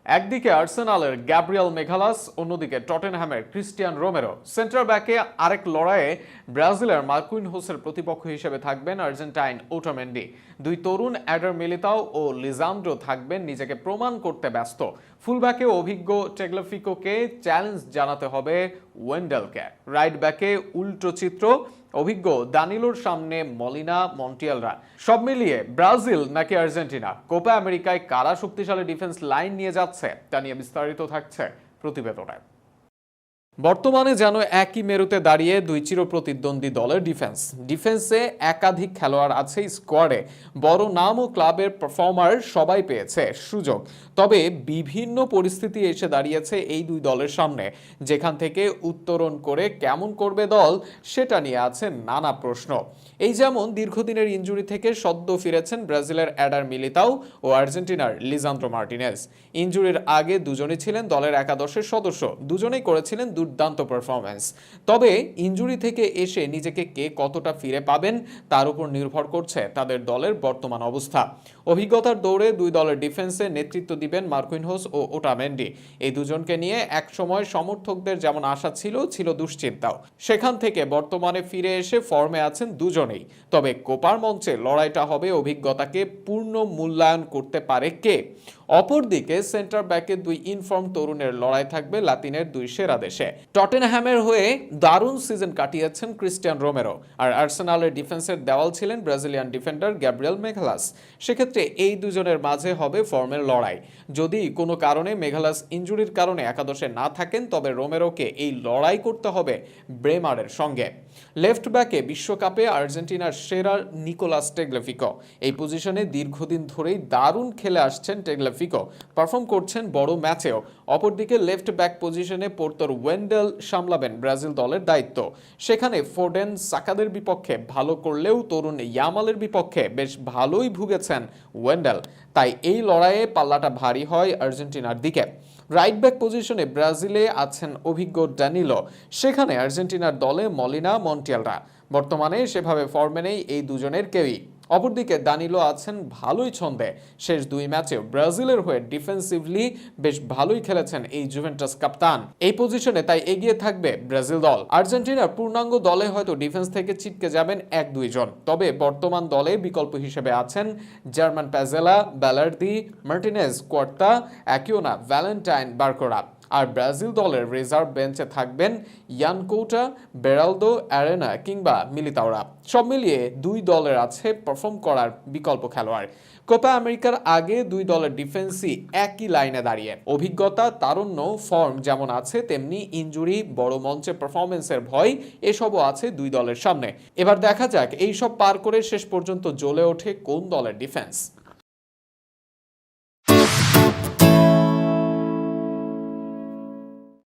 একদিকে আর্সেনালের গ্যাব্রিয়েল মেঘালাস, অন্যদিকে টটেনহ্যামের Cristian Romero. Centre ব্যাকে আরেক লড়াইয়ে ব্রাজিলের মার্কুইনহোসের প্রতিপক্ষ হিসেবে থাকবেন আর্জেন্টাইন ওটামেন্ডি। দুই তরুণ এডার মিলিতাও ও লিজান্ড্রো থাকবেন নিজেকে প্রমাণ করতে ব্যস্ত। ফুলব্যাকে অভিজ্ঞ টেগলাফিকোকে চ্যালেঞ্জ জানাতে হবে ওয়েন্ডেলকে। রাইট ব্যাকে উল্টো চিত্র, অভিজ্ঞ দানিলোর সামনে মলিনা, মন্টিয়ালরা। সব মিলিয়ে ব্রাজিল নাকি আর্জেন্টিনা, কোপা আমেরিকায় কারা শক্তিশালী ডিফেন্স লাইন নিয়ে যাচ্ছে তা নিয়ে বিস্তারিত থাকছে প্রতিবেদনে। বর্তমানে যেন একই মেরুতে দাঁড়িয়ে দুই চিরপ্রতিদ্বন্দ্বী দলের ডিফেন্সে একাধিক খেলোয়াড় আছে স্কোয়াডে। বড় নাম ও ক্লাবের পারফর্মার সবাই পেয়েছে সুযোগ, তবে বিভিন্ন পরিস্থিতি এসে দাঁড়িয়েছে এই দুই দলের সামনে, যেখান থেকে উত্তরণ করে কেমন করবে দল সেটা নিয়ে আছে নানা প্রশ্ন। এই যেমন দীর্ঘদিনের ইনজুরি থেকে সদ্য ফিরেছেন ব্রাজিলের এডার মিলিতাও ও আর্জেন্টিনার লিজান্দ্রো মার্টিনেজ। ইনজুরির আগে দুজনই ছিলেন দলের একাদশের সদস্য, দুজনেই করেছিলেন দুর্দান্ত পারফরম্যান্স। তবে ইনজুরি থেকে এসে নিজেকে কে কতটা ফিরে পাবেন তার উপর নির্ভর করছে তাদের দলের বর্তমান অবস্থা। অভিজ্ঞতার দৌড়ে দুই দলের ডিফেন্সে নেতৃত্ব দিবেন মার্কুইনহোস ও ওটামেন্ডি। এই দুজনকে নিয়ে একসময় সমর্থকদের যেমন আশা ছিল দুশ্চিন্তাও। সেখান থেকে বর্তমানে ফিরে এসে ফর্মে আছেন দুজনেই। তবে কোপার মঞ্চে লড়াইটা হবে অভিজ্ঞতাকে পূর্ণ মূল্যায়ন করতে পারে কে। অপরদিকে সেন্টার ব্যাকে দুই ইনফর্ম তরুণের লড়াই থাকবে লাতিনের দুই সেরা দেশে। টটেনহ্যামের হয়ে দারুণ সিজন কাটিয়েছেন ক্রিস্টিয়ান রোমেরো, আর আর্সেনালের ডিফেন্সের দেওয়াল ছিলেন ব্রাজিলিয়ান ডিফেন্ডার গ্যাব্রিয়েল মেঘালাস। সেক্ষেত্রে এই দুজনের মাঝে হবে ফর্মের লড়াই। যদি কোনো কারণে মেঘালাস ইনজুরির কারণে একাদশে না থাকেন, তবে রোমেরোকে এই লড়াই করতে হবে ব্রেমারের সঙ্গে। লেফট ব্যাকে বিশ্বকাপে আর্জেন্টিনার সেরা নিকোলাস টেগলাফিকো। এই পজিশনে দীর্ঘদিন ধরেই দারুণ খেলে আসছেন টেগলাফিকো, পারফর্ম করছেন বড় ম্যাচেও। অপরদিকে লেফট ব্যাক পজিশনে পোর্তোর ওয়েন্ডেল সামলাবেন ব্রাজিল দলের দায়িত্ব। সেখানে ফোডেন সাকাদের বিপক্ষে ভালো করলেও তরুণ ইয়ামালের বিপক্ষে বেশ ভালোই ভুগেছেন ওয়েন্ডেল। তাই এই লড়াইয়ে পাল্লাটা ভারী হয় আর্জেন্টিনার দিকে। রাইট ব্যাক পজিশনে ব্রাজিলে আছেন অভিজ্ঞ ড্যানিলো, সেখানে আর্জেন্টিনার দলে মলিনা, মন্টিয়ালরা। বর্তমানে সেভাবে ফর্মে নেই এই দুজনের কেউই। অপরদিকে দানিলো আছেন ভালোই ছন্দে। শেষ দুই ম্যাচে ব্রাজিলের হয়ে ডিফেন্সিভলি বেশ ভালোই খেলেছেন এই জুভেন্টাস কাপ্তান। এই পজিশনে তাই এগিয়ে থাকবে ব্রাজিল দল। আর্জেন্টিনার পূর্ণাঙ্গ দলে হয়তো ডিফেন্স থেকে ছিটকে যাবেন এক দুইজন, তবে বর্তমান দলে বিকল্প হিসেবে আছেন জার্মান প্যাজেলা, ব্যালার্দি, মার্টিনেজ, কোয়ার্তা, অ্যাকিওনা, ভ্যালেন্টাইন, বারকোরা। আর ব্রাজিল দলের রিজার্ভ বেঞ্চে থাকবেন ইয়ান কৌটা, বেরালদো, অ্যারেনা কিংবা মিলিতাওরা। সব মিলিয়ে দুই দলের আছে পারফর্ম করার বিকল্প খেলোয়াড়। কোপা আমেরিকার আগে দুই দলের ডিফেন্সই একই লাইনে দাঁড়িয়ে। অভিজ্ঞতা, তারুণ্য, ফর্ম যেমন আছে, তেমনি ইনজুরি, বড় মঞ্চে পারফরমেন্সের ভয় এসবও আছে দুই দলের সামনে। এবার দেখা যাক এই সব পার করে শেষ পর্যন্ত জ্বলে ওঠে কোন দলের ডিফেন্স।